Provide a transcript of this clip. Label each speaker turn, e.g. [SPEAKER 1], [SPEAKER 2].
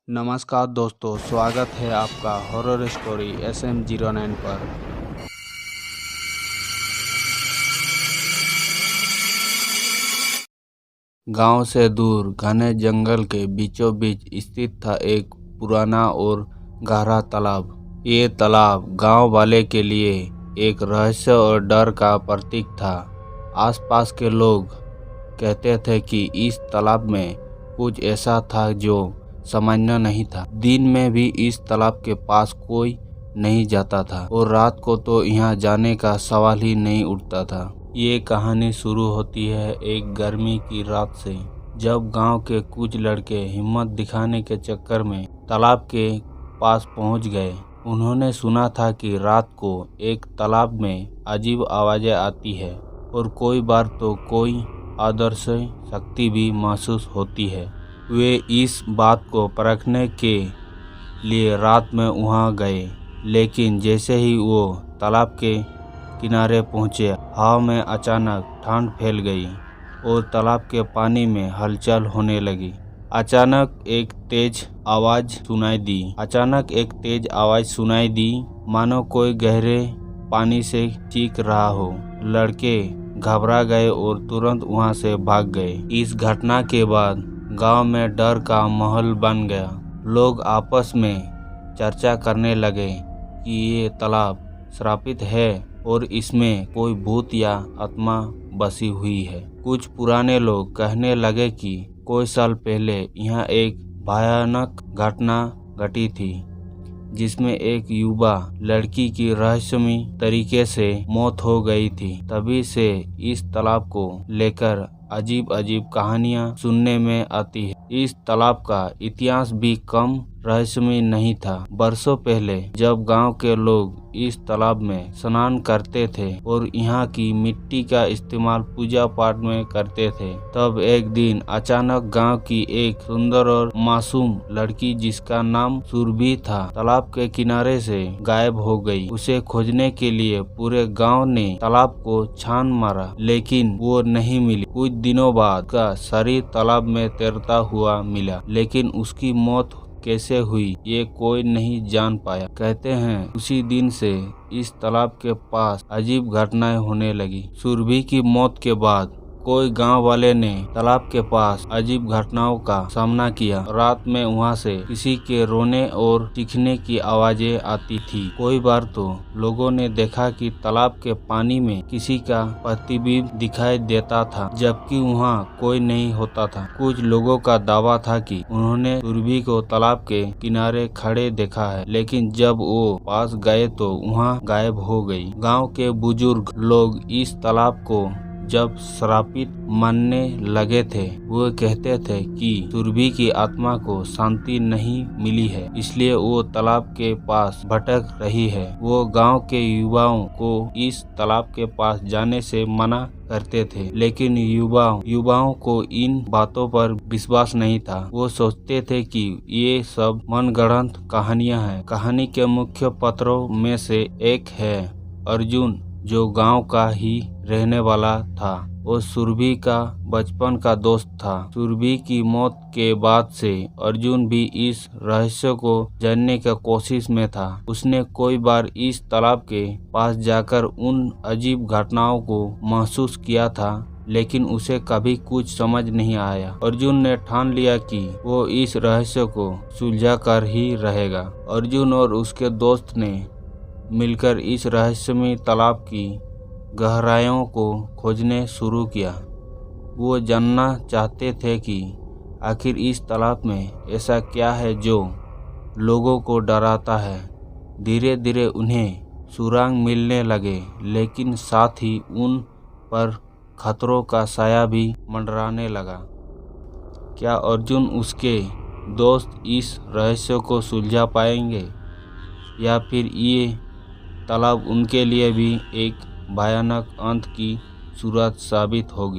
[SPEAKER 1] नमस्कार दोस्तों, स्वागत है आपका हॉरर स्टोरी SM09 पर। गांव से दूर घने जंगल के बीचों बीच स्थित था एक पुराना और गहरा तालाब। ये तालाब गांव वाले के लिए एक रहस्य और डर का प्रतीक था। आसपास के लोग कहते थे कि इस तालाब में कुछ ऐसा था जो सामान्य नहीं था। दिन में भी इस तालाब के पास कोई नहीं जाता था और रात को तो यहाँ जाने का सवाल ही नहीं उठता था। ये कहानी शुरू होती है एक गर्मी की रात से, जब गांव के कुछ लड़के हिम्मत दिखाने के चक्कर में तालाब के पास पहुंच गए। उन्होंने सुना था कि रात को एक तालाब में अजीब आवाजें आती है और कोई बार तो कोई अदृश्य शक्ति भी महसूस होती है। वे इस बात को परखने के लिए रात में वहां गए, लेकिन जैसे ही वो तालाब के किनारे पहुंचे, हवा में अचानक ठंड फैल गई और तालाब के पानी में हलचल होने लगी। अचानक एक तेज आवाज सुनाई दी, मानो कोई गहरे पानी से चीख रहा हो। लड़के घबरा गए और तुरंत वहां से भाग गए। इस घटना के बाद गांव में डर का माहौल बन गया। लोग आपस में चर्चा करने लगे कि ये तालाब श्रापित है और इसमें कोई भूत या आत्मा बसी हुई है। कुछ पुराने लोग कहने लगे कि कुछ साल पहले यहाँ एक भयानक घटना घटी थी, जिसमें एक युवा लड़की की रहस्यमयी तरीके से मौत हो गई थी। तभी से इस तालाब को लेकर अजीब अजीब कहानियां सुनने में आती है। इस तालाब का इतिहास भी कम रहस्यमय नहीं था। बरसों पहले जब गांव के लोग इस तालाब में स्नान करते थे और यहाँ की मिट्टी का इस्तेमाल पूजा पाठ में करते थे, तब एक दिन अचानक गांव की एक सुंदर और मासूम लड़की, जिसका नाम सुरभि था, तालाब के किनारे से गायब हो गई। उसे खोजने के लिए पूरे गांव ने तालाब को छान मारा, लेकिन वो नहीं मिली। कुछ दिनों बाद का शरीर तालाब में तैरता हुआ मिला, लेकिन उसकी मौत कैसे हुई ये कोई नहीं जान पाया। कहते हैं उसी दिन से इस तालाब के पास अजीब घटनाएं होने लगी। सुरभि की मौत के बाद कोई गांव वाले ने तालाब के पास अजीब घटनाओं का सामना किया। रात में वहां से किसी के रोने और चीखने की आवाजें आती थी। कोई बार तो लोगों ने देखा कि तालाब के पानी में किसी का प्रतिबिंब दिखाई देता था, जबकि वहां कोई नहीं होता था। कुछ लोगों का दावा था कि उन्होंने सुरभि को तालाब के किनारे खड़े देखा है, लेकिन जब वो पास गए तो वहां गायब हो गई। गाँव के बुजुर्ग लोग इस तालाब को जब श्रापित मानने लगे थे, वो कहते थे कि सुरभि की आत्मा को शांति नहीं मिली है, इसलिए वो तालाब के पास भटक रही है। वो गांव के युवाओं को इस तालाब के पास जाने से मना करते थे, लेकिन युवाओं को इन बातों पर विश्वास नहीं था। वो सोचते थे कि ये सब मनगढ़ंत कहानियां हैं। कहानी के मुख्य पात्रों में से एक है अर्जुन, जो गांव का ही रहने वाला था और सुरभि का बचपन का दोस्त था। सुरभि की मौत के बाद से अर्जुन भी इस रहस्य को जानने की कोशिश में था। उसने कई बार इस तालाब के पास जाकर उन अजीब घटनाओं को महसूस किया था, लेकिन उसे कभी कुछ समझ नहीं आया। अर्जुन ने ठान लिया कि वो इस रहस्य को सुलझा कर ही रहेगा। अर्जुन और उसके दोस्त ने मिलकर इस रहस्यमय तालाब की गहराइयों को खोजने शुरू किया। वो जानना चाहते थे कि आखिर इस तालाब में ऐसा क्या है जो लोगों को डराता है। धीरे धीरे उन्हें सुराग मिलने लगे, लेकिन साथ ही उन पर खतरों का साया भी मंडराने लगा। क्या अर्जुन उसके दोस्त इस रहस्य को सुलझा पाएंगे, या फिर ये तालाब उनके लिए भी एक भयानक अंत की शुरुआत साबित होगी?